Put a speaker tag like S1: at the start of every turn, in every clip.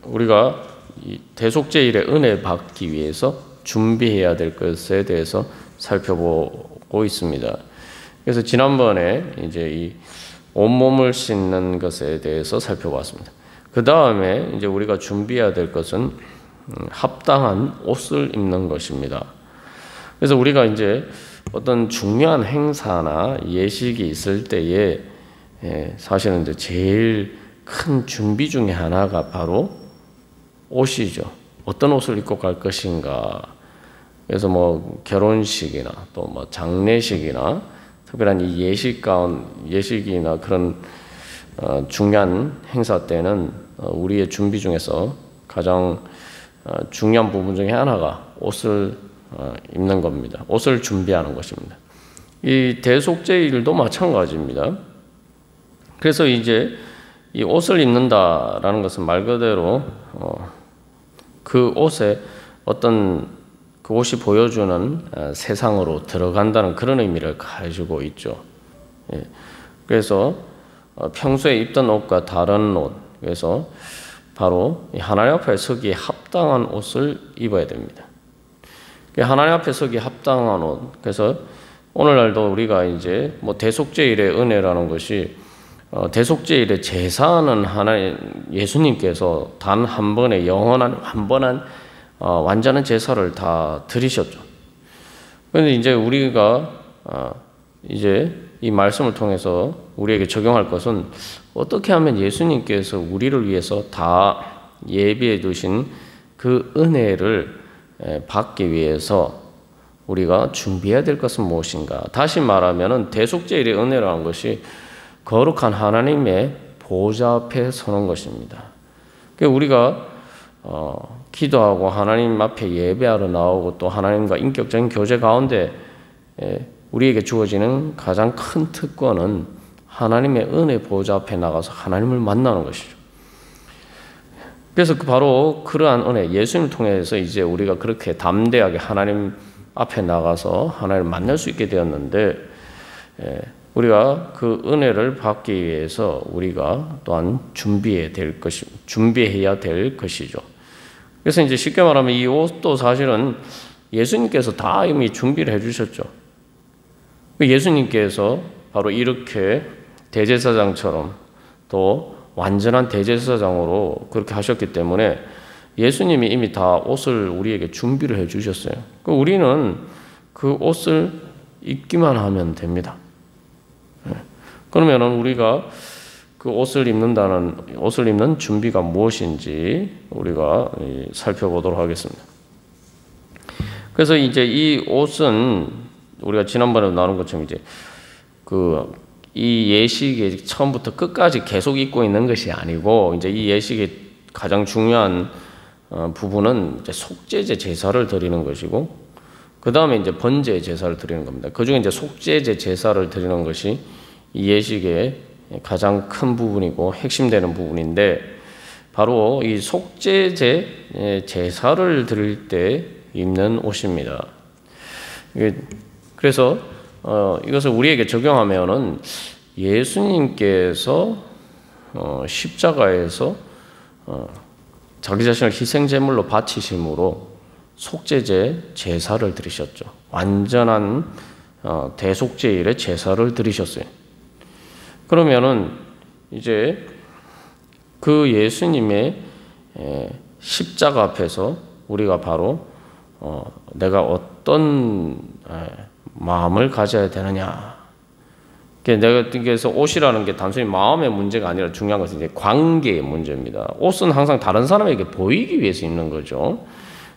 S1: 우리가 이 대속죄일의 은혜 받기 위해서 준비해야 될 것에 대해서 살펴보고 있습니다. 그래서 지난번에 이제 이 온몸을 씻는 것에 대해서 살펴봤습니다. 그 다음에 이제 우리가 준비해야 될 것은 합당한 옷을 입는 것입니다. 그래서 우리가 이제 어떤 중요한 행사나 예식이 있을 때에 사실은 이제 제일 큰 준비 중에 하나가 바로 옷이죠. 어떤 옷을 입고 갈 것인가. 그래서 뭐 결혼식이나 또 뭐 장례식이나 특별한 이 예식이나 그런 중요한 행사 때는 우리의 준비 중에서 가장 중요한 부분 중에 하나가 옷을 입는 겁니다. 옷을 준비하는 것입니다. 이 대속죄일도 마찬가지입니다. 그래서 이제 이 옷을 입는다라는 것은 말 그대로 그 옷에 어떤 그 옷이 보여주는 세상으로 들어간다는 그런 의미를 가지고 있죠. 그래서 평소에 입던 옷과 다른 옷, 그래서 바로 하나님 앞에 서기에 합당한 옷을 입어야 됩니다. 하나님 앞에 서기에 합당한 옷. 그래서 오늘날도 우리가 이제 뭐 대속죄일의 은혜라는 것이 대속죄일의 제사는 예수님께서 단 한 번에 영원한 완전한 제사를 다 드리셨죠. 그런데 이제 우리가 이제 이 말씀을 통해서 우리에게 적용할 것은 어떻게 하면 예수님께서 우리를 위해서 다 예비해 두신 그 은혜를 받기 위해서 우리가 준비해야 될 것은 무엇인가. 다시 말하면 대속죄일의 은혜라는 것이 거룩한 하나님의 보좌 앞에 서는 것입니다. 우리가 기도하고 하나님 앞에 예배하러 나오고 또 하나님과 인격적인 교제 가운데 우리에게 주어지는 가장 큰 특권은 하나님의 은혜 보좌 앞에 나가서 하나님을 만나는 것이죠. 그래서 바로 그러한 은혜, 예수님을 통해서 이제 우리가 그렇게 담대하게 하나님 앞에 나가서 하나님을 만날 수 있게 되었는데, 우리가 그 은혜를 받기 위해서 우리가 또한 준비해야 될 것이죠. 그래서 이제 쉽게 말하면 이 옷도 사실은 예수님께서 다 이미 준비를 해주셨죠. 예수님께서 바로 이렇게 대제사장처럼 또 완전한 대제사장으로 그렇게 하셨기 때문에 예수님이 이미 다 옷을 우리에게 준비를 해주셨어요. 우리는 그 옷을 입기만 하면 됩니다. 그러면 우리가 그 옷을 입는 준비가 무엇인지 우리가 살펴보도록 하겠습니다. 그래서 이제 이 옷은 우리가 지난번에 나눈 것처럼 이제 이 예식의 처음부터 끝까지 계속 입고 있는 것이 아니고, 이제 이 예식의 가장 중요한 부분은 이제 속죄제 제사를 드리는 것이고, 그 다음에 이제 번제 제사를 드리는 겁니다. 그 중에 이제 속죄제 제사를 드리는 것이 이 예식의 가장 큰 부분이고 핵심되는 부분인데, 바로 이 속죄제 제사를 드릴 때 입는 옷입니다. 그래서 이것을 우리에게 적용하면은 예수님께서 십자가에서 자기 자신을 희생제물로 바치심으로 속죄제 제사를 드리셨죠. 완전한 대속죄일의 제사를 드리셨어요. 그러면은 이제 그 예수님의 십자가 앞에서 우리가 바로 내가 어떤 마음을 가져야 되느냐. 그래서 옷이라는 게 단순히 마음의 문제가 아니라 중요한 것은 이제 관계의 문제입니다. 옷은 항상 다른 사람에게 보이기 위해서 입는 거죠.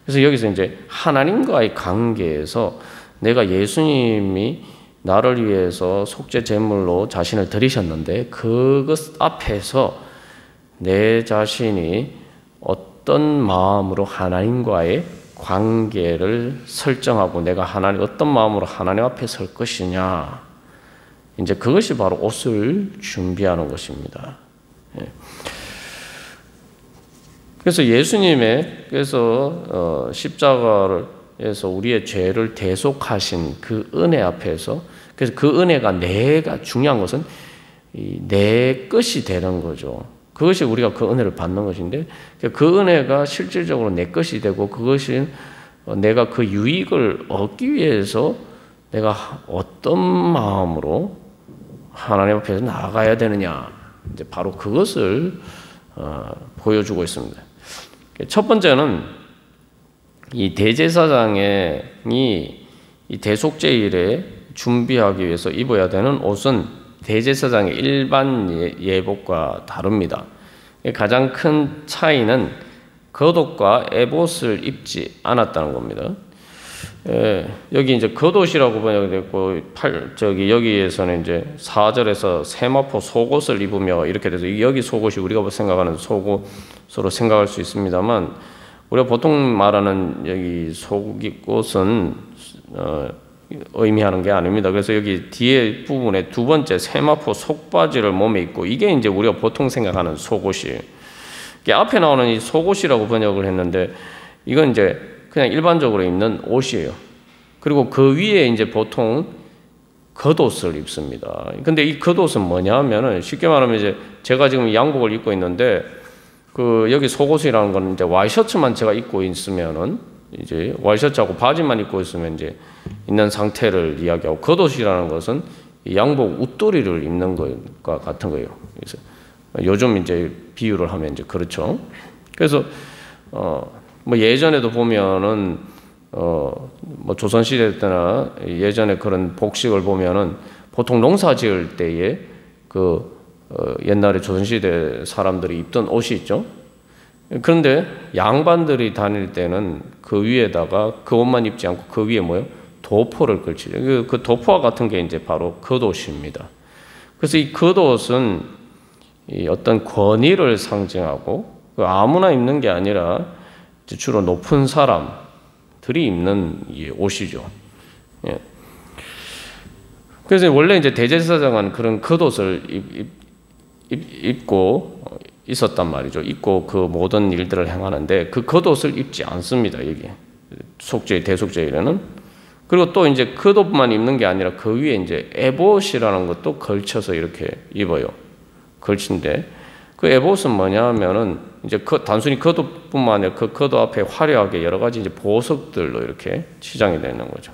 S1: 그래서 여기서 이제 하나님과의 관계에서 내가 예수님이 나를 위해서 속죄 제물로 자신을 드리셨는데 그것 앞에서 내 자신이 어떤 마음으로 하나님과의 관계를 설정하고 내가 어떤 마음으로 하나님 앞에 설 것이냐. 이제 그것이 바로 옷을 준비하는 것입니다. 그래서 예수님께서 십자가에서 우리의 죄를 대속하신 그 은혜 앞에서, 그래서 그 은혜가 중요한 것은 내 것이 되는 거죠. 그것이 우리가 그 은혜를 받는 것인데 그 은혜가 실질적으로 내 것이 되고 그것이 내가 그 유익을 얻기 위해서 내가 어떤 마음으로 하나님 앞에서 나아가야 되느냐 이제 바로 그것을 보여주고 있습니다. 첫 번째는 이 대제사장이 이 대속죄일에 준비하기 위해서 입어야 되는 옷은 대제사장의 일반 예복과 다릅니다. 가장 큰 차이는 겉옷과 에봇을 입지 않았다는 겁니다. 여기 이제 겉옷이라고 번역되고 여기에서는 이제 4절에서 세마포 속옷을 입으며 이렇게 돼서 여기 속옷이 우리가 생각하는 속옷으로 생각할 수 있습니다만 우리가 보통 말하는 여기 속옷은 의미하는 게 아닙니다. 그래서 여기 뒤에 부분에 두 번째 세마포 속바지를 몸에 입고 이게 이제 우리가 보통 생각하는 속옷이에요. 앞에 나오는 이 속옷이라고 번역을 했는데 이건 이제 그냥 일반적으로 입는 옷이에요. 그리고 그 위에 이제 보통 겉옷을 입습니다. 근데 이 겉옷은 뭐냐 하면은 쉽게 말하면 이제 제가 지금 양복을 입고 있는데 여기 속옷이라는 건 이제 와이셔츠만 제가 입고 있으면은 이제 와이셔츠하고 바지만 입고 있으면 이제 있는 상태를 이야기하고 겉옷이라는 것은 양복 웃도리를 입는 것과 같은 거예요. 그래서 요즘 이제 비유를 하면 이제 그렇죠. 그래서 뭐 예전에도 보면은 뭐 조선 시대 때나 예전에 그런 복식을 보면은 보통 농사 지을 때에 옛날에 조선 시대 사람들이 입던 옷이 있죠. 그런데 양반들이 다닐 때는 그 위에다가 그 옷만 입지 않고 그 위에 뭐요? 도포를 걸치죠. 그 도포와 같은 게 이제 바로 겉옷입니다. 그래서 이 겉옷은 이 어떤 권위를 상징하고 아무나 입는 게 아니라 주로 높은 사람들이 입는 이 옷이죠. 예. 그래서 원래 이제 대제사장은 그런 겉옷을 입고 있었단 말이죠. 입고 그 모든 일들을 행하는데 그 겉옷을 입지 않습니다. 여기 대속죄일에는. 그리고 또 이제 겉옷만 입는 게 아니라 그 위에 이제 에봇이라는 것도 걸쳐서 이렇게 입어요. 걸친데 그 에봇은 뭐냐 하면은 이제 단순히 겉옷뿐만 아니라 그 겉옷 앞에 화려하게 여러 가지 이제 보석들로 이렇게 치장이 되는 거죠.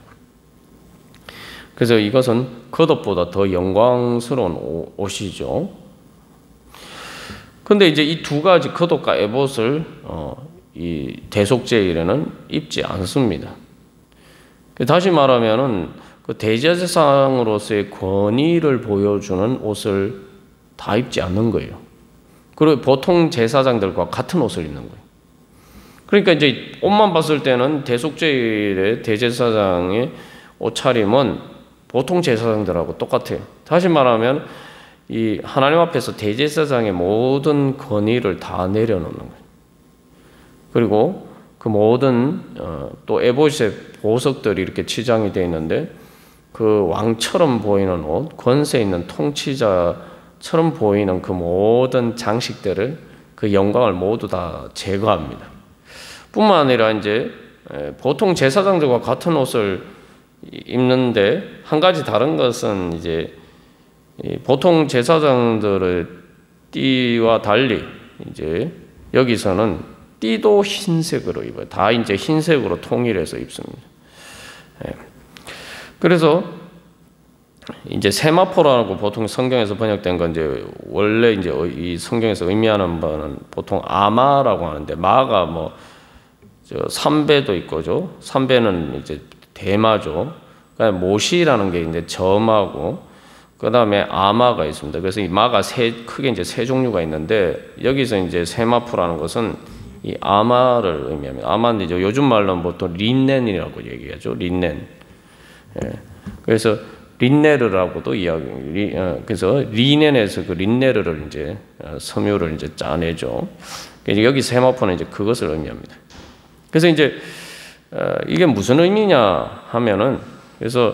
S1: 그래서 이것은 겉옷보다 더 영광스러운 옷이죠. 근데 이제 이 두 가지 겉옷과 에봇을 이 대속죄일에는 입지 않습니다. 다시 말하면은 그 대제사장으로서의 권위를 보여주는 옷을 다 입지 않는 거예요. 그리고 보통 제사장들과 같은 옷을 입는 거예요. 그러니까 이제 옷만 봤을 때는 대속죄일의 대제사장의 옷차림은 보통 제사장들하고 똑같아요. 다시 말하면 이 하나님 앞에서 대제사장의 모든 권위를 다 내려놓는 거예요. 그리고 그 모든 또 에봇의 보석들이 이렇게 치장이 되어 있는데 그 왕처럼 보이는 옷, 권세 있는 통치자처럼 보이는 그 모든 장식들을 그 영광을 모두 다 제거합니다. 뿐만 아니라 이제 보통 제사장들과 같은 옷을 입는데 한 가지 다른 것은 이제 보통 제사장들의 띠와 달리 이제 여기서는 띠도 흰색으로 입어요. 다 이제 흰색으로 통일해서 입습니다. 그래서 이제 세마포라고 보통 성경에서 번역된 건 이제 원래 이제 이 성경에서 의미하는 바는 보통 아마라고 하는데 마가 뭐 삼배도 있고죠. 삼배는 이제 대마죠. 그다음에 모시라는 게 이제 점하고 그다음에 아마가 있습니다. 그래서 이 마가 크게 이제 세 종류가 있는데 여기서 이제 세마포라는 것은 이 아마를 의미합니다. 아마는 이제 요즘 말로는 보통 린넨이라고 얘기하죠. 린넨. 예. 그래서 린네르라고도 그래서 리넨에서 그 린네르를 이제 섬유를 이제 짜내죠. 여기 세마포는 이제 그것을 의미합니다. 그래서 이제 이게 무슨 의미냐 하면은 그래서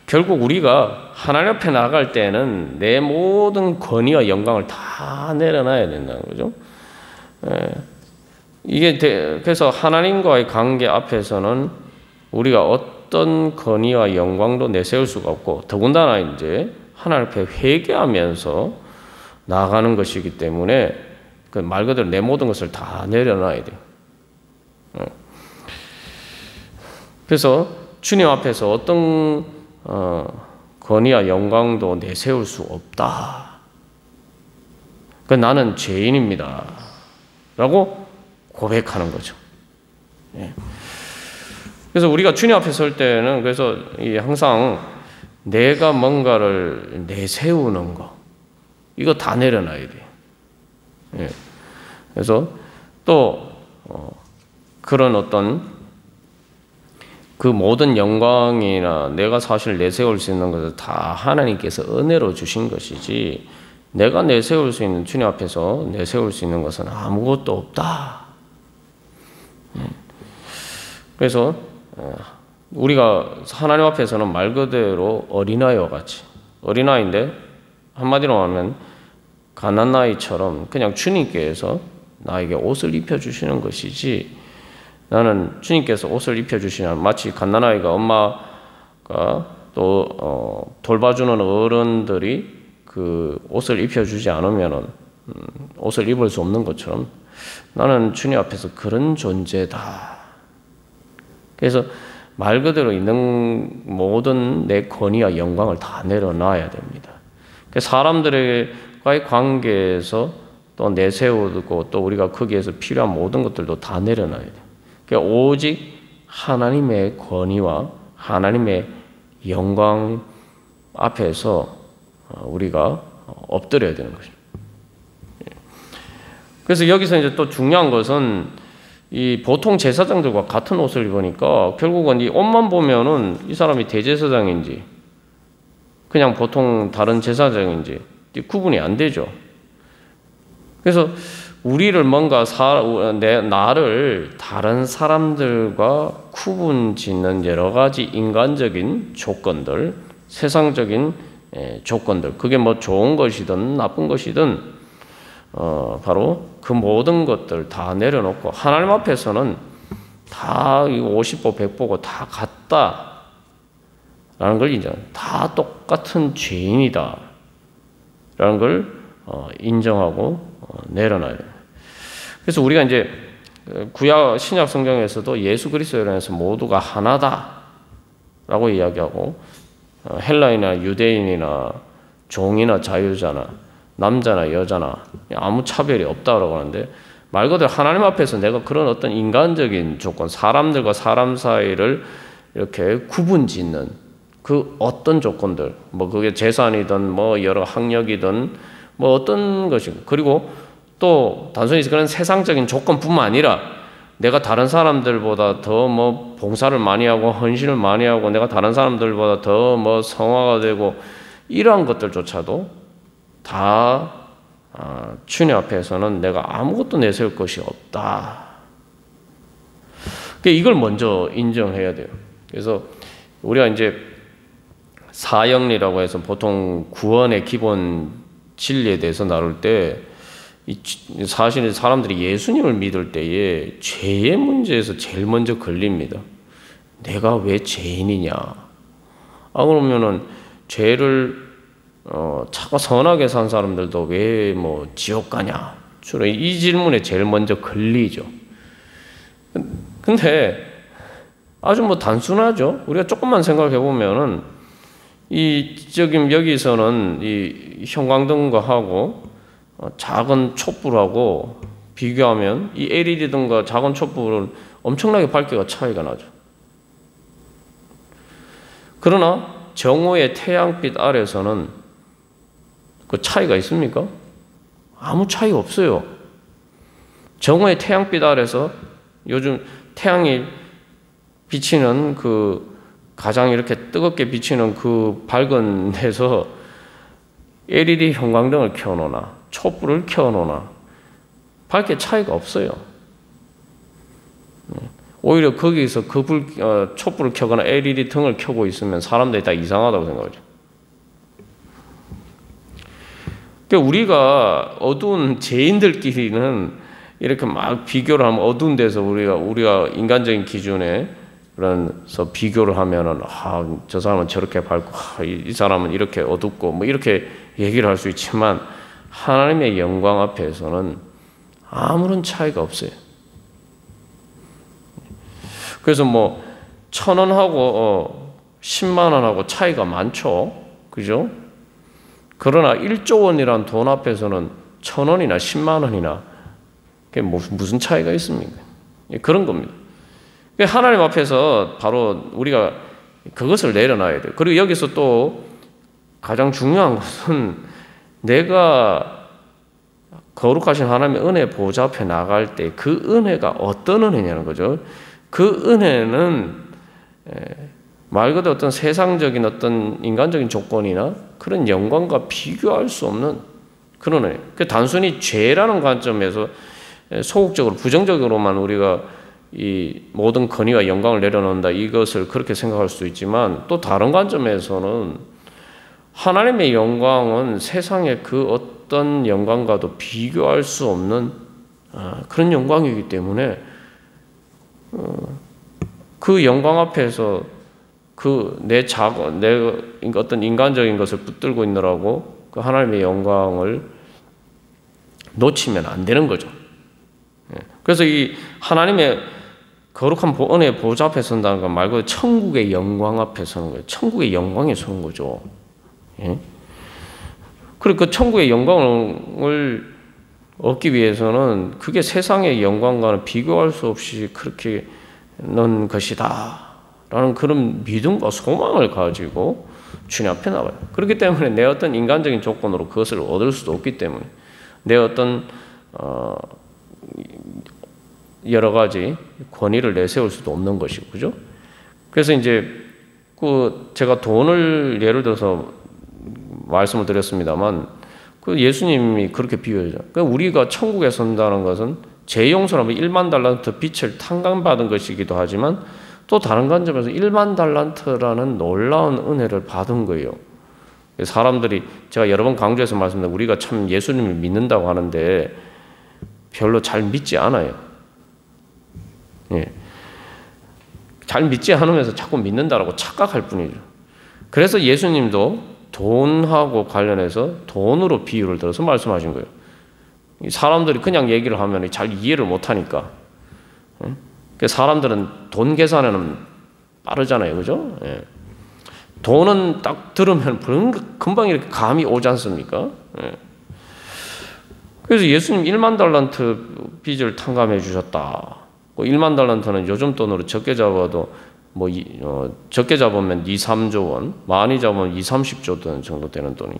S1: 결국 우리가 하나님 앞에 나갈 때는 내 모든 권위와 영광을 다 내려놔야 된다는 거죠. 이게 그래서 하나님과의 관계 앞에서는 우리가 어떤 권위와 영광도 내세울 수가 없고 더군다나 이제 하나님 앞에 회개하면서 나아가는 것이기 때문에 그 말 그대로 내 모든 것을 다 내려놔야 돼요. 그래서 주님 앞에서 어떤 권위와 영광도 내세울 수 없다. 그 나는 죄인입니다. 라고 고백하는 거죠. 그래서 우리가 주님 앞에 설 때는 그래서 항상 내가 뭔가를 내세우는 거 이거 다 내려놔야 돼요. 그래서 또 그런 어떤 그 모든 영광이나 내가 사실 내세울 수 있는 것을 다 하나님께서 은혜로 주신 것이지 내가 내세울 수 있는 주님 앞에서 내세울 수 있는 것은 아무것도 없다. 그래서 우리가 하나님 앞에서는 말 그대로 어린아이와 같이 어린아이인데 한마디로 하면 갓난아이처럼 그냥 주님께서 나에게 옷을 입혀주시는 것이지 나는 주님께서 옷을 입혀주시는 마치 갓난아이가 엄마가 또 돌봐주는 어른들이 그 옷을 입혀주지 않으면 옷을 입을 수 없는 것처럼 나는 주님 앞에서 그런 존재다. 그래서 말 그대로 있는 모든 내 권위와 영광을 다 내려놔야 됩니다. 사람들과의 관계에서 또 내세우고 또 우리가 거기에서 필요한 모든 것들도 다 내려놔야 돼요. 그러니까 오직 하나님의 권위와 하나님의 영광 앞에서 우리가 엎드려야 되는 것이죠. 그래서 여기서 이제 또 중요한 것은 이 보통 제사장들과 같은 옷을 입으니까 결국은 이 옷만 보면은 이 사람이 대제사장인지 그냥 보통 다른 제사장인지 구분이 안 되죠. 그래서 우리를 뭔가 나를 다른 사람들과 구분짓는 여러 가지 인간적인 조건들, 세상적인 조건들, 그게 뭐 좋은 것이든 나쁜 것이든 바로 그 모든 것들 다 내려놓고 하나님 앞에서는 다 50보 100보고 다 같다라는 걸 인정. 다 똑같은 죄인이다 라는 걸 인정하고 내려놔요. 그래서 우리가 이제 구약 신약 성경에서도 예수 그리스도로 인해서 모두가 하나다라고 이야기하고 헬라인이나 유대인이나 종이나 자유자나 남자나 여자나 아무 차별이 없다고 하는데 말 그대로 하나님 앞에서 내가 그런 어떤 인간적인 조건, 사람들과 사람 사이를 이렇게 구분짓는 그 어떤 조건들, 뭐 그게 재산이든 뭐 여러 학력이든 뭐 어떤 것이고, 그리고 또 단순히 그런 세상적인 조건뿐만 아니라 내가 다른 사람들보다 더 뭐 봉사를 많이 하고 헌신을 많이 하고 내가 다른 사람들보다 더 뭐 성화가 되고 이러한 것들조차도 다 주님 앞에서는 내가 아무것도 내세울 것이 없다. 이걸 먼저 인정해야 돼요. 그래서 우리가 이제 사형리라고 해서 보통 구원의 기본 진리에 대해서 나눌 때 사실 사람들이 예수님을 믿을 때에 죄의 문제에서 제일 먼저 걸립니다. 내가 왜 죄인이냐? 그러면은 죄를 차고 선하게 산 사람들도 왜 뭐 지옥 가냐? 주로 이 질문에 제일 먼저 걸리죠. 근데 아주 뭐 단순하죠. 우리가 조금만 생각해 보면은 지금 여기서는 이 형광등과 하고 작은 촛불하고 비교하면 이 LED 등과 작은 촛불은 엄청나게 밝기가 차이가 나죠. 그러나 정오의 태양빛 아래서는 그 차이가 있습니까? 아무 차이가 없어요. 정오의 태양빛 아래서 요즘 태양이 비치는 그 가장 이렇게 뜨겁게 비치는 그 밝은 데서 LED 형광등을 켜놓나 촛불을 켜놓나 밝게 차이가 없어요. 오히려 거기서 그 촛불을 켜거나 LED 등을 켜고 있으면 사람들이 다 이상하다고 생각하죠. 그러니까 우리가 어두운 죄인들끼리는 이렇게 막 비교를 하면 어두운 데서 우리가 인간적인 기준에 그래서 비교를 하면은 저 사람은 저렇게 밝고 이 사람은 이렇게 어둡고 뭐 이렇게 얘기를 할 수 있지만 하나님의 영광 앞에서는 아무런 차이가 없어요. 그래서 뭐 1,000원하고 10만 원하고 차이가 많죠. 그죠? 그러나 1조 원이란 돈 앞에서는 1,000원이나 10만 원이나 그게 무슨 차이가 있습니까? 그런 겁니다. 하나님 앞에서 바로 우리가 그것을 내려놔야 돼요. 그리고 여기서 또 가장 중요한 것은 내가 거룩하신 하나님의 은혜 보좌 앞에 나갈 때 그 은혜가 어떤 은혜냐는 거죠. 그 은혜는 말 그대로 어떤 세상적인 어떤 인간적인 조건이나 그런 영광과 비교할 수 없는 그런 은혜. 단순히 죄라는 관점에서 소극적으로 부정적으로만 우리가 이 모든 권위와 영광을 내려놓는다 이것을 그렇게 생각할 수도 있지만 또 다른 관점에서는 하나님의 영광은 세상의 그 어떤 영광과도 비교할 수 없는 그런 영광이기 때문에 그 영광 앞에서 내 어떤 인간적인 것을 붙들고 있느라고 그 하나님의 영광을 놓치면 안 되는 거죠. 그래서 이 하나님의 거룩한 은혜의 보좌 앞에 선다는 건 말 그대로 천국의 영광 앞에 서는 거예요. 천국의 영광에 서는 거죠. 그리고 그 천국의 영광을 얻기 위해서는 그게 세상의 영광과는 비교할 수 없이 그렇게 는 것이다 라는 그런 믿음과 소망을 가지고 주님 앞에 나가요. 그렇기 때문에 내 어떤 인간적인 조건으로 그것을 얻을 수도 없기 때문에 내 어떤 여러 가지 권위를 내세울 수도 없는 것이고, 그죠? 그래서 이제 제가 돈을 예를 들어서 말씀을 드렸습니다만 예수님이 그렇게 비유하죠. 우리가 천국에 선다는 것은 죄 용서라면 1만 달란트 빛을 탕감받은 것이기도 하지만 또 다른 관점에서 1만 달란트라는 놀라운 은혜를 받은 거예요. 사람들이 제가 여러 번 강조해서 말씀드렸는데 우리가 참 예수님을 믿는다고 하는데 별로 잘 믿지 않아요. 잘 믿지 않으면서 자꾸 믿는다라고 착각할 뿐이죠. 그래서 예수님도 돈하고 관련해서 돈으로 비유를 들어서 말씀하신 거예요. 사람들이 그냥 얘기를 하면 잘 이해를 못하니까. 사람들은 돈 계산에는 빠르잖아요. 그죠? 돈은 딱 들으면 금방 이렇게 감이 오지 않습니까? 그래서 예수님 1만 달란트 빚을 탕감해 주셨다. 1만 달란트는 요즘 돈으로 적게 잡아도 적게 잡으면 2, 3조 원, 많이 잡으면 2, 30조 원 정도 되는 돈이.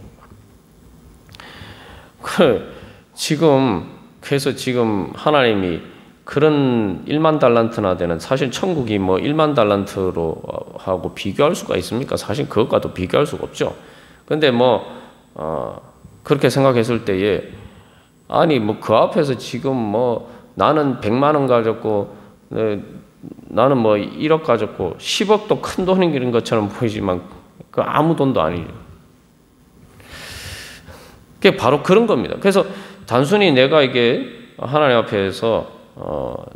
S1: 그래서 지금 하나님이 그런 1만 달란트나 되는, 사실 천국이 1만 달란트로 하고 비교할 수가 있습니까? 사실 그것과도 비교할 수가 없죠. 근데 그렇게 생각했을 때에, 아니, 그 앞에서 지금 나는 100만 원 가졌고, 나는 1억 가졌고, 10억도 큰 돈인 것처럼 보이지만, 그 아무 돈도 아니죠. 그게 바로 그런 겁니다. 그래서 단순히 내가 이게 하나님 앞에서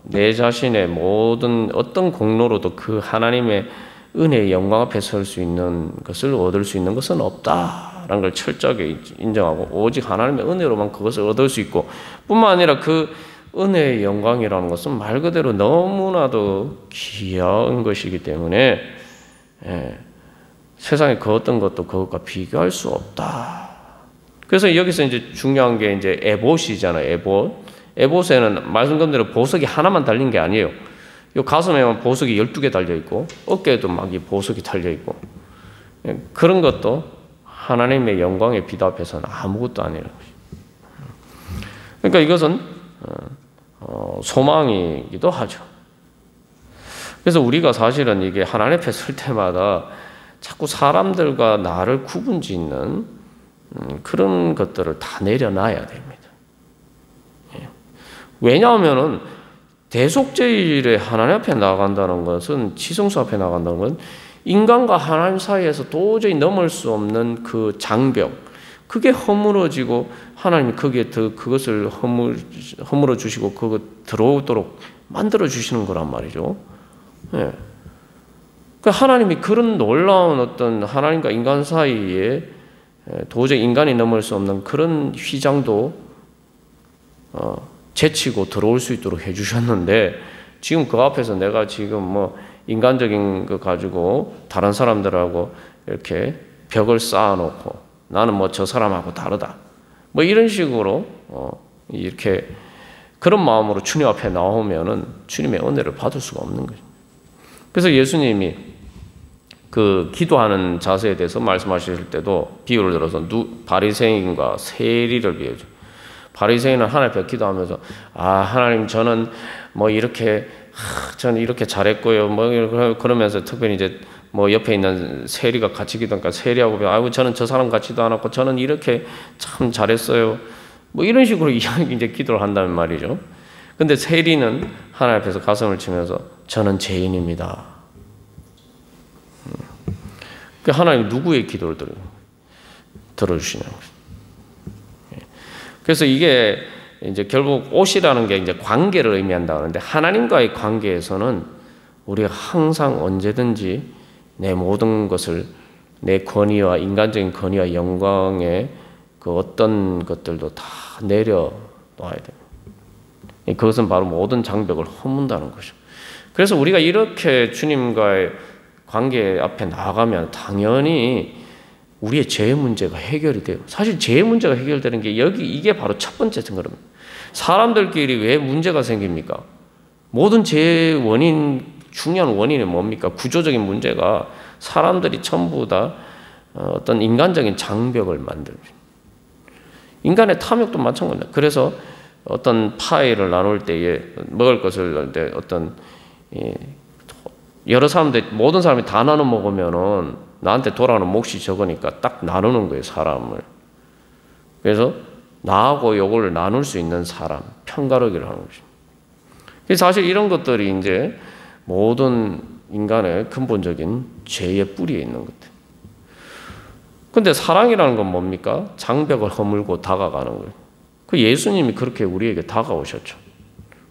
S1: 내 자신의 모든 어떤 공로로도 그 하나님의 은혜의 영광 앞에 설 수 있는 것을 얻을 수 있는 것은 없다라는 걸 철저하게 인정하고 오직 하나님의 은혜로만 그것을 얻을 수 있고, 뿐만 아니라 그 은혜의 영광이라는 것은 말 그대로 너무나도 귀한 것이기 때문에 세상에 그 어떤 것도 그것과 비교할 수 없다. 그래서 여기서 이제 중요한 게 이제 에봇이잖아요. 에봇에는 말씀드린 대로 보석이 하나만 달린 게 아니에요. 이 가슴에만 보석이 12개 달려 있고 어깨에도 막 이 보석이 달려 있고, 그런 것도 하나님의 영광의 빛 앞에서는 아무것도 아니라는 것이죠. 그러니까 이것은 소망이기도 하죠. 그래서 우리가 사실은 이게 하나님 앞에 설 때마다 자꾸 사람들과 나를 구분짓는 그런 것들을 다 내려놔야 됩니다. 왜냐하면은 대속제일에 하나님 앞에 나간다는 것은, 지성소 앞에 나간다는 건 인간과 하나님 사이에서 도저히 넘을 수 없는 그 장벽, 그게 허물어지고 하나님이 거기에 그것을 허물어 주시고 그거 들어오도록 만들어 주시는 거란 말이죠. 그러니까 하나님이 그런 놀라운 어떤 하나님과 인간 사이에 도저히 인간이 넘을 수 없는 그런 휘장도 제치고 들어올 수 있도록 해주셨는데 지금 그 앞에서 내가 지금 뭐 인간적인 거 가지고 다른 사람들하고 이렇게 벽을 쌓아놓고 나는 뭐 저 사람하고 다르다. 뭐 이런 식으로 이렇게 그런 마음으로 주님 앞에 나오면은 주님의 은혜를 받을 수가 없는 거죠. 그래서 예수님이 그 기도하는 자세에 대해서 말씀하실 때도 비유를 들어서 바리새인과 세리를 비유죠. 바리새인은 하나님 앞에 기도하면서 하나님 저는 뭐 이렇게 저는 이렇게 잘했고요. 뭐 그러면서 특별히 이제 뭐 옆에 있는 세리가 같이 기도하니까 세리하고 아이고 저는 저 사람 같지도 않았고 저는 이렇게 참 잘했어요. 뭐 이런 식으로 이제 기도를 한다는 말이죠. 근데 세리는 하나님 앞에서 가슴을 치면서 저는 죄인입니다. 그 하나님 누구의 기도를 들어주시냐고. 그래서 이게 이제 결국 옷이라는 게 이제 관계를 의미한다 그러는데 하나님과의 관계에서는 우리가 항상 언제든지 내 모든 것을 내 권위와 인간적인 권위와 영광의 그 어떤 것들도 다 내려놔야 돼요. 그것은 바로 모든 장벽을 허문다는 것이죠. 그래서 우리가 이렇게 주님과의 관계 앞에 나아가면 당연히 우리의 죄의 문제가 해결이 돼요. 사실 죄의 문제가 해결되는 게 이게 바로 첫 번째 증거입니다. 사람들끼리 왜 문제가 생깁니까? 모든 죄의 중요한 원인은 뭡니까? 구조적인 문제가 사람들이 전부 다 어떤 인간적인 장벽을 만듭니다. 인간의 탐욕도 마찬가지입니다. 그래서 어떤 파이를 나눌 때에 먹을 것을 나눌 때 어떤 여러 사람들 모든 사람이 다 나눠 먹으면은 나한테 돌아오는 몫이 적으니까 딱 나누는 거예요, 사람을. 그래서 나하고 요걸 나눌 수 있는 사람, 편가르기를 하는 거죠. 그래서 사실 이런 것들이 이제 모든 인간의 근본적인 죄의 뿌리에 있는 것들. 근데 사랑이라는 건 뭡니까? 장벽을 허물고 다가가는 거예요. 그 예수님이 그렇게 우리에게 다가오셨죠.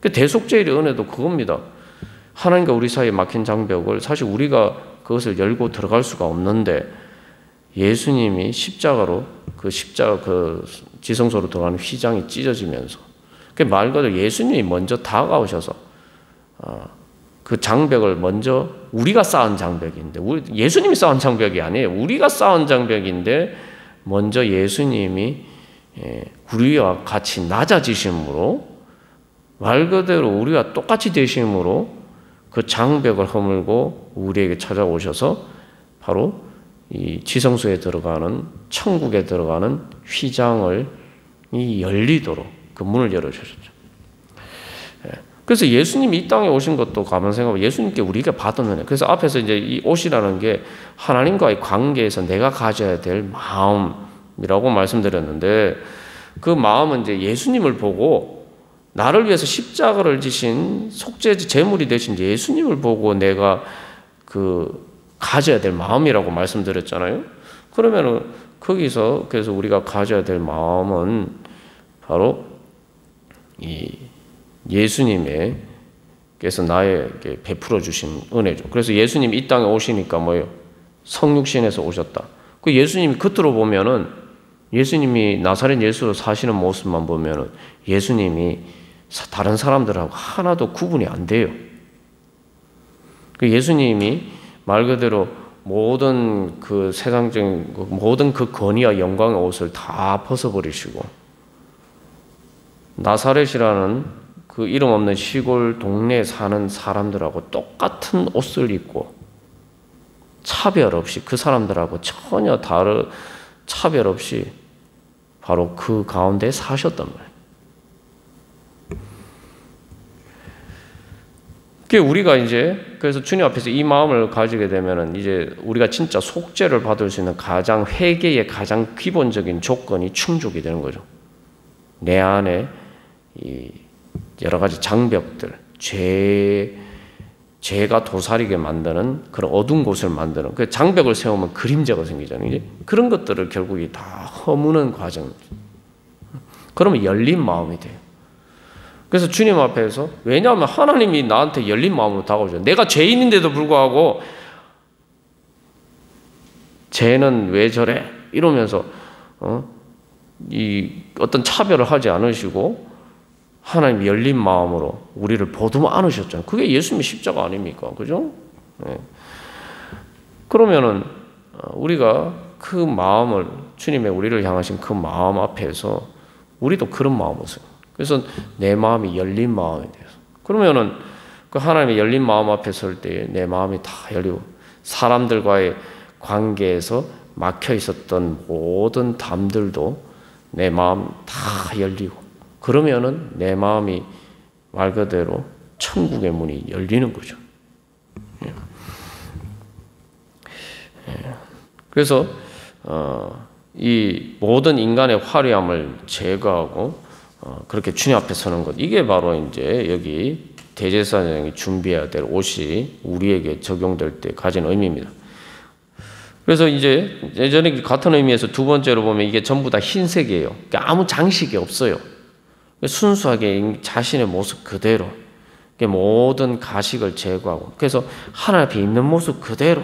S1: 그 대속죄의 은혜도 그겁니다. 하나님과 우리 사이에 막힌 장벽을 사실 우리가 그것을 열고 들어갈 수가 없는데 예수님이 십자가로 그 지성소로 들어가는 휘장이 찢어지면서 말 그대로 예수님이 먼저 다가오셔서 그 장벽을 먼저 우리가 쌓은 장벽인데 예수님이 쌓은 장벽이 아니에요. 우리가 쌓은 장벽인데 먼저 예수님이 우리와 같이 낮아지심으로 말 그대로 우리와 똑같이 되심으로 그 장벽을 허물고 우리에게 찾아오셔서 바로 이 지성소에 들어가는 천국에 들어가는 휘장을 열리도록 그 문을 열어주셨죠. 그래서 예수님이 이 땅에 오신 것도 가만 생각하면 예수님께 우리가 받은 은혜. 그래서 앞에서 이제 이 옷이라는 게 하나님과의 관계에서 내가 가져야 될 마음이라고 말씀드렸는데 그 마음은 이제 예수님을 보고 나를 위해서 십자가를 지신 속죄 제물이 되신 예수님을 보고 내가 가져야 될 마음이라고 말씀드렸잖아요. 그러면은 거기서 그래서 우리가 가져야 될 마음은 바로 이 예수님께서 나에게 베풀어 주신 은혜죠. 그래서 예수님이 이 땅에 오시니까 뭐예요? 성육신에서 오셨다. 그 예수님이 겉으로 보면은 예수님이 나사렛 예수로 사시는 모습만 보면은 예수님이 다른 사람들하고 하나도 구분이 안 돼요. 그 예수님이 말 그대로 모든 그 세상적인 모든 그 권위와 영광의 옷을 다 벗어버리시고 나사렛이라는 그 이름 없는 시골 동네에 사는 사람들하고 똑같은 옷을 입고 차별 없이 그 사람들하고 전혀 차별 없이 바로 그 가운데 사셨단 말이에요. 우리가 이제 그래서 주님 앞에서 이 마음을 가지게 되면은 이제 우리가 진짜 속죄를 받을 수 있는 가장 회개의 가장 기본적인 조건이 충족이 되는 거죠. 내 안에 이 여러 가지 장벽들, 죄가 도사리게 만드는 그런 어두운 곳을 만드는 그 장벽을 세우면 그림자가 생기잖아요. 그런 것들을 결국이 다 허무는 과정입니다. 그러면 열린 마음이 돼요. 그래서 주님 앞에서 왜냐하면 하나님이 나한테 열린 마음으로 다가오죠. 내가 죄인인데도 불구하고 쟤는 왜 저래? 이러면서 이 어떤 차별을 하지 않으시고 하나님 열린 마음으로 우리를 보듬어 안으셨잖아요. 그게 예수님의 십자가 아닙니까? 그죠? 네. 그러면은 우리가 그 마음을 주님의 우리를 향하신 그 마음 앞에서 우리도 그런 마음을 써요. 그래서 내 마음이 열린 마음이 돼서 그러면은 그 하나님의 열린 마음 앞에 설 때 내 마음이 다 열리고 사람들과의 관계에서 막혀 있었던 모든 담들도 내 마음 다 열리고 그러면은 내 마음이 말 그대로 천국의 문이 열리는 거죠. 그래서 이 모든 인간의 화려함을 제거하고 그렇게 주님 앞에 서는 것 이게 바로 이제 여기 대제사장이 준비해야 될 옷이 우리에게 적용될 때 가진 의미입니다. 그래서 이제 예전에 같은 의미에서 두 번째로 보면 이게 전부 다 흰색이에요. 그러니까 아무 장식이 없어요. 순수하게 자신의 모습 그대로 모든 가식을 제거하고 그래서 하나님 앞에 있는 모습 그대로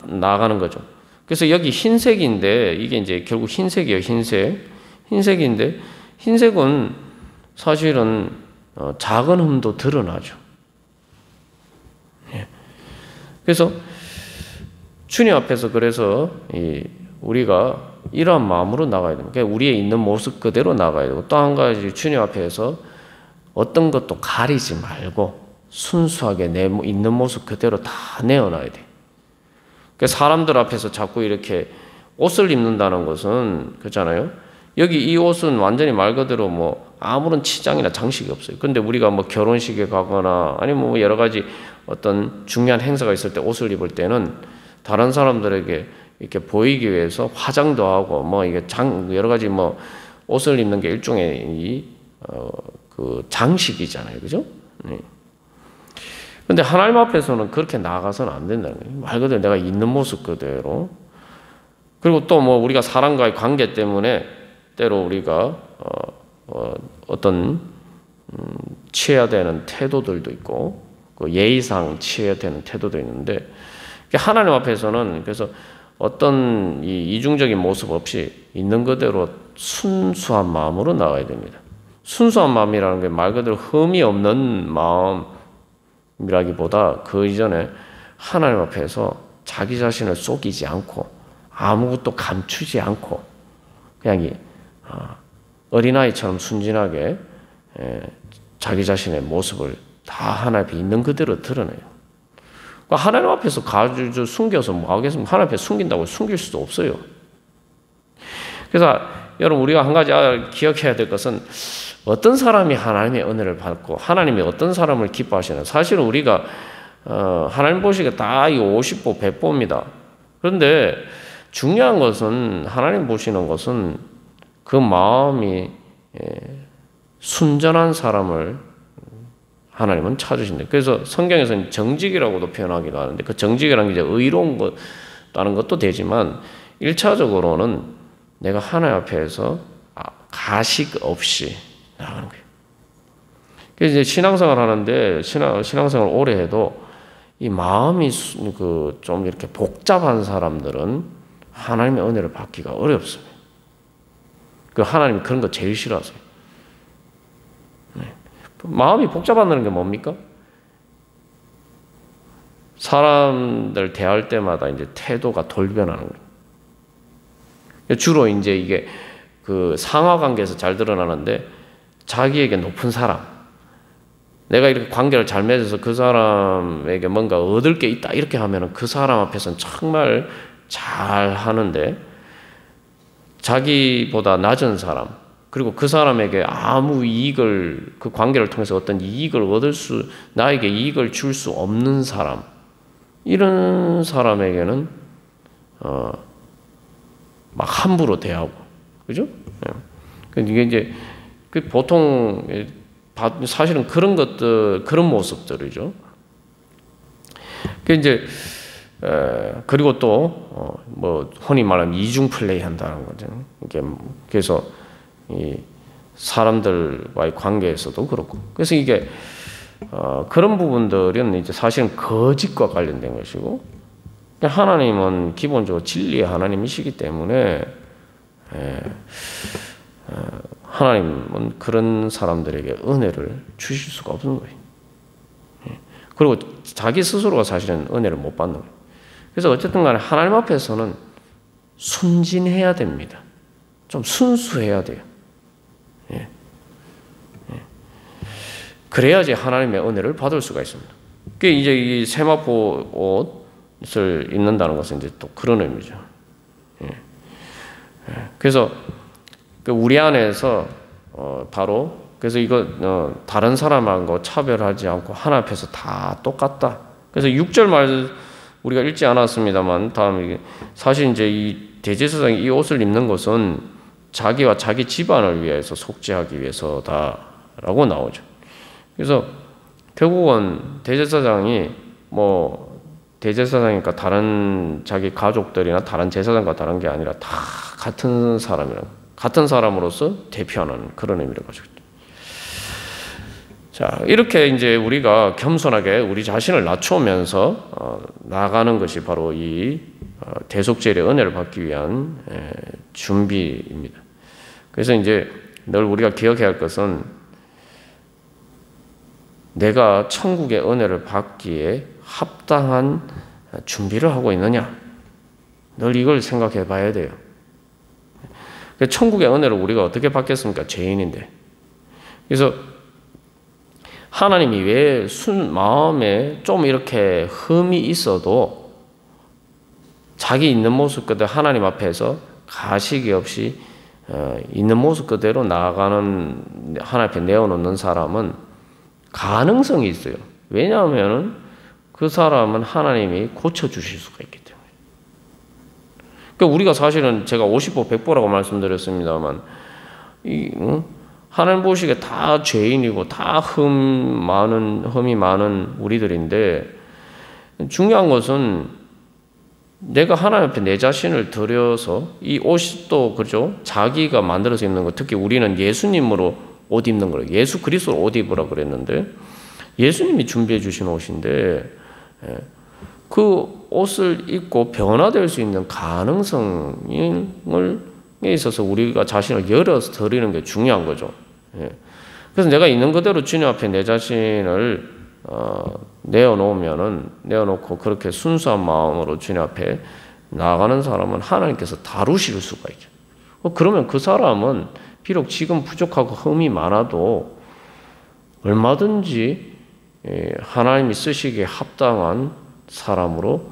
S1: 나아가는 거죠. 그래서 여기 흰색인데 이게 이제 결국 흰색이에요. 흰색인데 흰색은 사실은 작은 흠도 드러나죠. 그래서 주님 앞에서 그래서 우리가 이러한 마음으로 나가야 됩니다. 그러니까 우리의 있는 모습 그대로 나가야 되고 또 한 가지 주님 앞에서 어떤 것도 가리지 말고 순수하게 내 있는 모습 그대로 다 내어놔야 돼. 그러니까 사람들 앞에서 자꾸 이렇게 옷을 입는다는 것은 그렇잖아요. 여기 이 옷은 완전히 말 그대로 뭐 아무런 치장이나 장식이 없어요. 근데 우리가 뭐 결혼식에 가거나 아니면 뭐 여러 가지 어떤 중요한 행사가 있을 때 옷을 입을 때는 다른 사람들에게 이렇게 보이기 위해서 화장도 하고 뭐 이게 여러 가지 뭐 옷을 입는 게 일종의 그 장식이잖아요. 그죠? 네. 근데 하나님 앞에서는 그렇게 나아가서는 안 된다는 거예요. 말 그대로 내가 있는 모습 그대로. 그리고 또 뭐 우리가 사람과의 관계 때문에 때로 우리가 어떤 취해야 되는 태도들도 있고 그 예의상 취해야 되는 태도도 있는데 하나님 앞에서는 그래서 어떤 이중적인 모습 없이 있는 그대로 순수한 마음으로 나가야 됩니다. 순수한 마음이라는 게 말 그대로 흠이 없는 마음이라기보다 그 이전에 하나님 앞에서 자기 자신을 속이지 않고 아무것도 감추지 않고 그냥 어린아이처럼 순진하게 자기 자신의 모습을 다 하나님 앞에 있는 그대로 드러내요. 하나님 앞에서 가지고 숨겨서 뭐 하겠습니까? 하나님 앞에 숨긴다고 숨길 수도 없어요. 그래서 여러분 우리가 한 가지 기억해야 될 것은 어떤 사람이 하나님의 은혜를 받고 하나님이 어떤 사람을 기뻐하시나 사실은 우리가 하나님 보시기에 다 50보 100보입니다. 그런데 중요한 것은 하나님 보시는 것은 그 마음이 순전한 사람을 하나님은 찾으신다. 그래서 성경에서는 정직이라고도 표현하기도 하는데 그 정직이라는 게 이제 의로운 것다는 것도 되지만 1차적으로는 내가 하나님 앞에서 가식 없이 나가는 거예요. 그래서 이제 신앙생활 하는데 신앙생활 오래 해도 이 마음이 좀 이렇게 복잡한 사람들은 하나님의 은혜를 받기가 어렵습니다. 그 하나님이 그런 거 제일 싫어하세요. 마음이 복잡하다는 게 뭡니까? 사람들 대할 때마다 이제 태도가 돌변하는 거예요. 주로 이제 이게 그 상하 관계에서 잘 드러나는데 자기에게 높은 사람, 내가 이렇게 관계를 잘 맺어서 그 사람에게 뭔가 얻을 게 있다 이렇게 하면은 그 사람 앞에서는 정말 잘 하는데 자기보다 낮은 사람 그리고 그 사람에게 아무 이익을 그 관계를 통해서 어떤 이익을 나에게 이익을 줄 수 없는 사람 이런 사람에게는 막 함부로 대하고 그죠? 이게 이제 보통 사실은 그런 것들 그런 모습들이죠. 그 이제 그리고 또 뭐 흔히 말하면 이중 플레이 한다는 거죠. 이게 그래서 이 사람들과의 관계에서도 그렇고 그래서 이게 그런 부분들은 이제 사실은 거짓과 관련된 것이고 하나님은 기본적으로 진리의 하나님이시기 때문에 하나님은 그런 사람들에게 은혜를 주실 수가 없는 거예요. 그리고 자기 스스로가 사실은 은혜를 못 받는 거예요. 그래서 어쨌든 간에 하나님 앞에서는 순진해야 됩니다. 좀 순수해야 돼요. 그래야지 하나님의 은혜를 받을 수가 있습니다. 그게 이제 이 세마포 옷을 입는다는 것은 이제 또 그런 의미죠. 그래서 우리 안에서 바로 그래서 이거 다른 사람하고 차별하지 않고 하나님 앞에서 다 똑같다. 그래서 6절 말 우리가 읽지 않았습니다만 다음 사실 이제 이 대제사장이 이 옷을 입는 것은 자기와 자기 집안을 위해서 속죄하기 위해서다라고 나오죠. 그래서 결국은 대제사장이 대제사장이니까 다른 자기 가족들이나 다른 제사장과 다른 게 아니라 다 같은 사람으로서 대표하는 그런 의미를 가지고 있다. 자, 이렇게 이제 우리가 겸손하게 우리 자신을 낮추면서 나아가는 것이 바로 이 대속죄의 은혜를 받기 위한 준비입니다. 그래서 이제 늘 우리가 기억해야 할 것은 내가 천국의 은혜를 받기에 합당한 준비를 하고 있느냐. 늘 이걸 생각해 봐야 돼요. 천국의 은혜를 우리가 어떻게 받겠습니까? 죄인인데. 그래서 하나님이 왜 마음에 좀 이렇게 흠이 있어도 자기 있는 모습 그대로 하나님 앞에서 가식이 없이 있는 모습 그대로 나아가는 하나님 앞에 내어놓는 사람은 가능성이 있어요. 왜냐하면 그 사람은 하나님이 고쳐주실 수가 있기 때문에. 그러니까 우리가 사실은 제가 50보 100보라고 말씀드렸습니다만 하나님 보시기에 다 죄인이고 다 흠이 많은 우리들인데 중요한 것은 내가 하나님 앞에 내 자신을 드려서 이 옷도 그렇죠. 자기가 만들어서 입는 거 특히 우리는 예수님으로 옷 입는 거예요. 예수 그리스도로 옷 입으라 그랬는데 예수님이 준비해 주신 옷인데 그 옷을 입고 변화될 수 있는 가능성에 있어서 우리가 자신을 열어서 드리는 게 중요한 거죠. 그래서 내가 있는 그대로 주님 앞에 내 자신을 내어놓고 그렇게 순수한 마음으로 주님 앞에 나아가는 사람은 하나님께서 다루실 수가 있죠. 그러면 그 사람은 비록 지금 부족하고 흠이 많아도 얼마든지 하나님이 쓰시기에 합당한 사람으로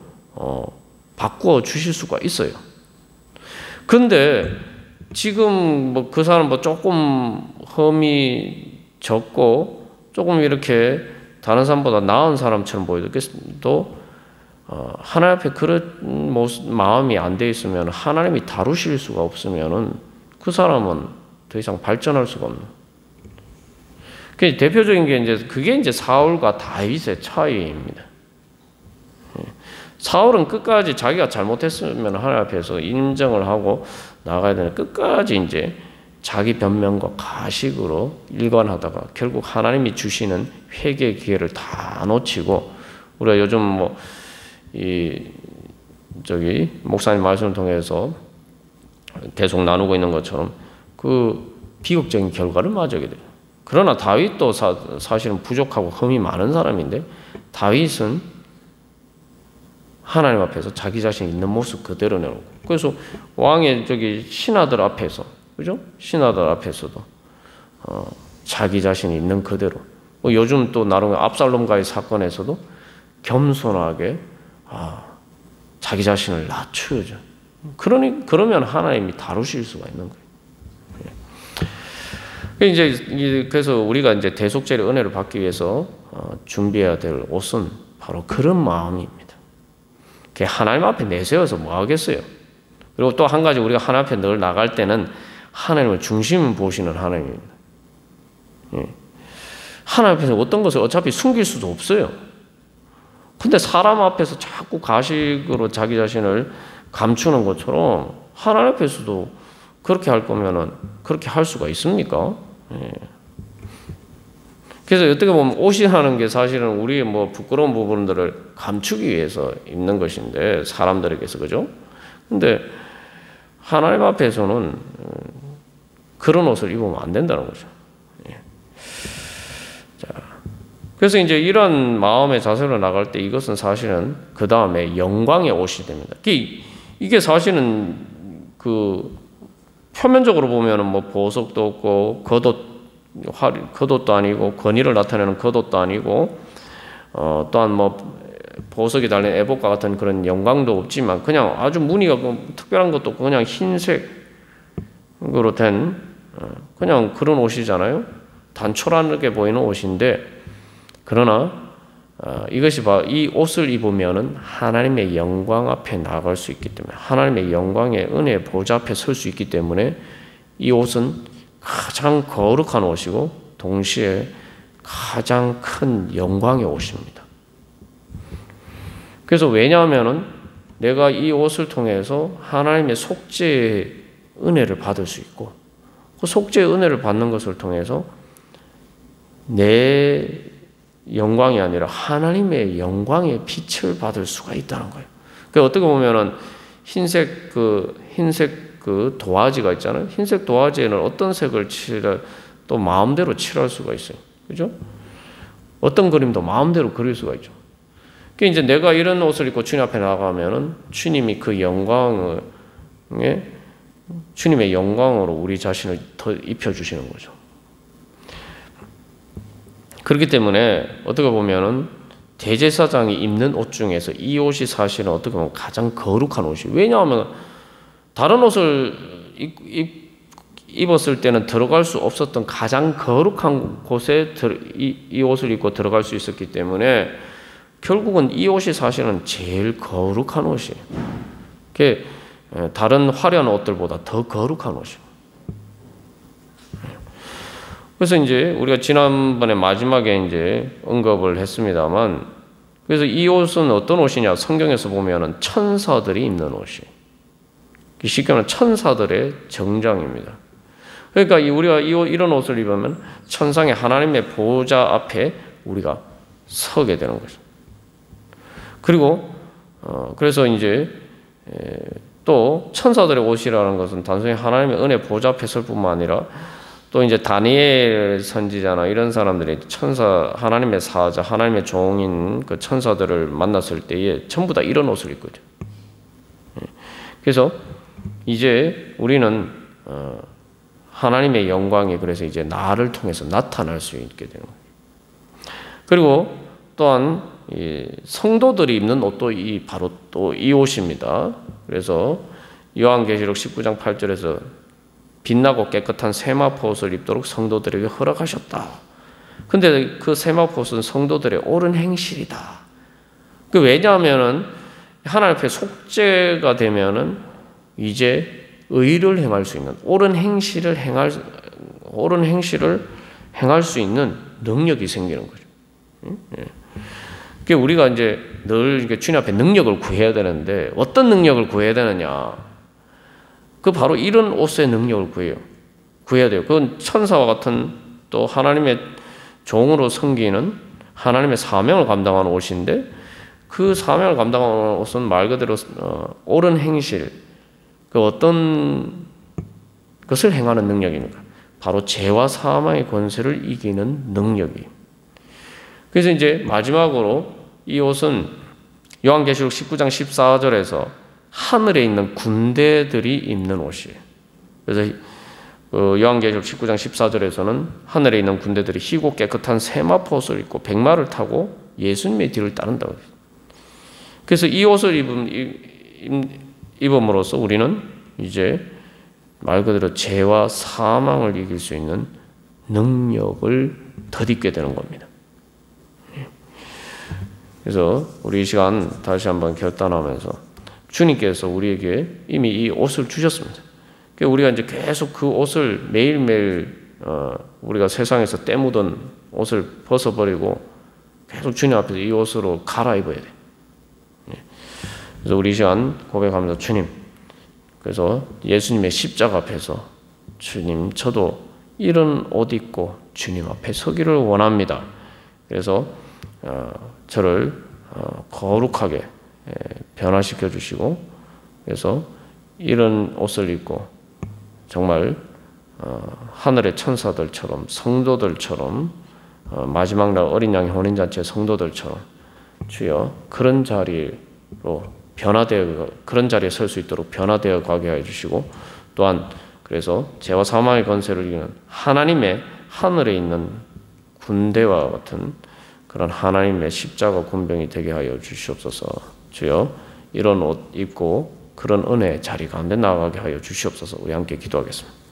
S1: 바꾸어 주실 수가 있어요. 근데 지금 그 사람 조금 흠이 적고 조금 이렇게 다른 사람보다 나은 사람처럼 보여도 하나님 앞에 그런 마음이 안 돼 있으면 하나님이 다루실 수가 없으면은 그 사람은 더 이상 발전할 수가 없는. 그 대표적인 게 그게 이제 사울과 다윗의 차이입니다. 사울은 끝까지 자기가 잘못했으면 하나님 앞에서 인정을 하고 나가야 되는 끝까지 이제 자기 변명과 가식으로 일관하다가 결국 하나님이 주시는 회개의 기회를 다 놓치고 우리가 요즘 목사님 말씀을 통해서 계속 나누고 있는 것처럼 그 비극적인 결과를 맞게 돼요. 그러나 다윗도 사실은 부족하고 흠이 많은 사람인데 다윗은 하나님 앞에서 자기 자신 있는 모습 그대로 내놓고 그래서 왕의 신하들 앞에서 그죠? 신하들 앞에서도 자기 자신이 있는 그대로 요즘 또 나름 압살롬과의 사건에서도 겸손하게 자기 자신을 낮추죠. 그러면 하나님이 다루실 수가 있는 거예요. 그래서 우리가 이제 대속죄의 은혜를 받기 위해서 준비해야 될 옷은 바로 그런 마음입니다. 하나님 앞에 내세워서 뭐 하겠어요? 그리고 또 한 가지 우리가 하나님 앞에 늘 나갈 때는 하나님을 중심 보시는 하나님입니다. 하나님 앞에서 어떤 것을 어차피 숨길 수도 없어요. 근데 사람 앞에서 자꾸 가식으로 자기 자신을 감추는 것처럼 하나님 앞에서도 그렇게 할 거면은 그렇게 할 수가 있습니까? 그래서 어떻게 보면 옷이라는 게 사실은 우리의 부끄러운 부분들을 감추기 위해서 입는 것인데 사람들에게서 그죠? 근데 하나님 앞에서는 그런 옷을 입으면 안 된다는 거죠. 예. 자, 그래서 이제 이런 마음의 자세로 나갈 때 이것은 사실은 그 다음에 영광의 옷이 됩니다. 이게 사실은 그 표면적으로 보면은 뭐 보석도 없고 겉옷도 아니고 권위를 나타내는 겉옷도 아니고 또한 뭐 보석이 달린 에봇과 같은 그런 영광도 없지만 그냥 아주 무늬가 특별한 것도 없고 그냥 흰색으로 된 그냥 그런 옷이잖아요. 단촐하게 보이는 옷인데 그러나 이것이 이 옷을 입으면은 하나님의 영광 앞에 나갈 수 있기 때문에 하나님의 영광의 은혜의 보좌 앞에 설 수 있기 때문에 이 옷은 가장 거룩한 옷이고 동시에 가장 큰 영광의 옷입니다. 그래서 왜냐하면은 내가 이 옷을 통해서 하나님의 속죄의 은혜를 받을 수 있고 그 속죄의 은혜를 받는 것을 통해서 내 영광이 아니라 하나님의 영광의 빛을 받을 수가 있다는 거예요. 그 어떻게 보면은 흰색 그 도화지가 있잖아요. 흰색 도화지에는 어떤 색을 또 마음대로 칠할 수가 있어요. 그죠? 어떤 그림도 마음대로 그릴 수가 있죠. 그 이제 내가 이런 옷을 입고 주님 앞에 나가면은 주님이 그 주님의 영광으로 우리 자신을 더 입혀주시는 거죠. 그렇기 때문에 어떻게 보면은 대제사장이 입는 옷 중에서 이 옷이 사실은 어떻게 보면 가장 거룩한 옷이에요. 왜냐하면 다른 옷을 입었을 때는 들어갈 수 없었던 가장 거룩한 곳에 이 옷을 입고 들어갈 수 있었기 때문에 결국은 이 옷이 사실은 제일 거룩한 옷이에요. 그게 다른 화려한 옷들보다 더 거룩한 옷이에요. 그래서 이제 우리가 지난번에 마지막에 이제 언급을 했습니다만, 그래서 이 옷은 어떤 옷이냐? 성경에서 보면은 천사들이 입는 옷이에요. 쉽게 말하면 천사들의 정장입니다. 그러니까 우리가 이런 옷을 입으면 천상의 하나님의 보좌 앞에 우리가 서게 되는 거죠. 그리고 그래서 이제 또 천사들의 옷이라는 것은 단순히 하나님의 은혜 보좌 앞에 설 뿐만 아니라 또 이제 다니엘 선지자나 이런 사람들이 하나님의 사자, 하나님의 종인 그 천사들을 만났을 때에 전부 다 이런 옷을 입거든요. 그래서 이제 우리는 하나님의 영광이 그래서 이제 나를 통해서 나타날 수 있게 되는 거예요. 그리고 또한 성도들이 입는 옷도 바로 또 이 옷입니다. 그래서 요한계시록 19장 8절에서 빛나고 깨끗한 세마포 옷을 입도록 성도들에게 허락하셨다. 근데 그 세마포 옷은 성도들의 옳은 행실이다. 왜냐하면은 하나님 앞에 속죄가 되면은 이제 의를 행할 수 있는 옳은 행실을 행할 수 있는 능력이 생기는 거죠. 그러니까 우리가 이제 늘 주님 앞에 능력을 구해야 되는데 어떤 능력을 구해야 되느냐? 그 바로 이런 옷의 능력을 구해야 돼요. 그건 천사와 같은 또 하나님의 종으로 섬기는 하나님의 사명을 감당하는 옷인데 그 사명을 감당하는 옷은 말 그대로 옳은 행실, 그 어떤 것을 행하는 능력입니까? 바로 죄와 사망의 권세를 이기는 능력이에요. 그래서 이제 마지막으로 이 옷은 요한계시록 19장 14절에서 하늘에 있는 군대들이 입는 옷이에요. 그래서 요한계시록 19장 14절에서는 하늘에 있는 군대들이 희고 깨끗한 세마포 옷을 입고 백마를 타고 예수님의 뒤를 따른다고 해요. 그래서 이 옷을 입음으로써 우리는 이제 말 그대로 죄와 사망을 이길 수 있는 능력을 덧입게 되는 겁니다. 그래서 우리 이 시간 다시 한번 결단하면서 주님께서 우리에게 이미 이 옷을 주셨습니다. 우리가 이제 계속 그 옷을 매일매일 우리가 세상에서 때 묻은 옷을 벗어버리고 계속 주님 앞에서 이 옷으로 갈아입어야 돼요. 그래서 우리 이 시간 고백하면서 주님, 그래서 예수님의 십자가 앞에서 주님, 저도 이런 옷 입고 주님 앞에 서기를 원합니다. 그래서 저를 거룩하게 변화시켜 주시고, 그래서 이런 옷을 입고 정말 하늘의 천사들처럼 성도들처럼 마지막 날 어린 양의 혼인잔치의 성도들처럼 주여 그런 자리로 변화되어 그런 자리에 설 수 있도록 변화되어 가게 해 주시고 또한 그래서 죄와 사망의 권세를 이기는 하나님의 하늘에 있는 군대와 같은 그런 하나님의 십자가 군병이 되게 하여 주시옵소서. 주여 이런 옷 입고 그런 은혜의 자리 가운데 나아가게 하여 주시옵소서. 우리 함께 기도하겠습니다.